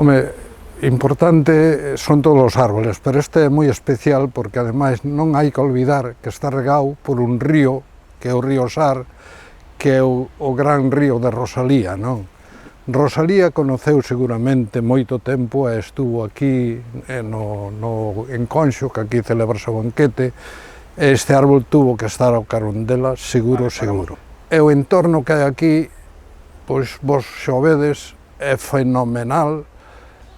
Home, importante son todos os árboles, pero este é moi especial porque ademais non hai que olvidar que está regado por un río, que é o río Sar, que é o gran río de Rosalía, non? Rosalía conoceu seguramente moito tempo e estuvo aquí en Conxo, que aquí celebrase o banquete, e este árbol tuvo que estar ao carón dela, seguro. E o entorno que hai aquí, pois vos xa o vedes, é fenomenal,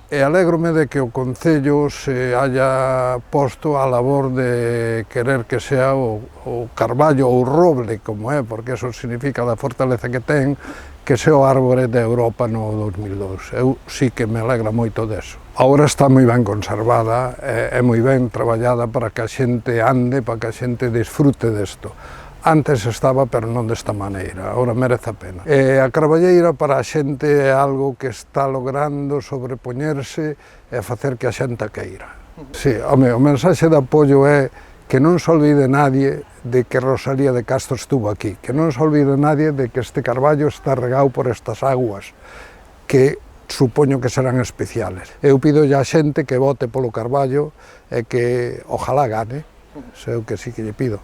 e alégrome de que o Concello se haya posto á labor de querer que sea o carballo ou roble, como é, porque eso significa da fortaleza que ten, que sea o árbore de Europa no 2002. Eu sí que me alegra moito deso. Agora está moi ben conservada, é moi ben traballada para que a xente ande, para que a xente disfrute desto. Antes estaba, pero non desta maneira, agora merece a pena. E a carballeira para a xente é algo que está logrando sobrepoñerse e facer que a xente queira. Sí, home, o mensaxe de apoio é que non se olvide nadie de que Rosalía de Castro estuvo aquí, que non se olvide nadie de que este carballo está regado por estas aguas, que supoño que serán especiales. Eu pido a xente que vote polo carballo e que ojalá gane, sei o que sí que lle pido.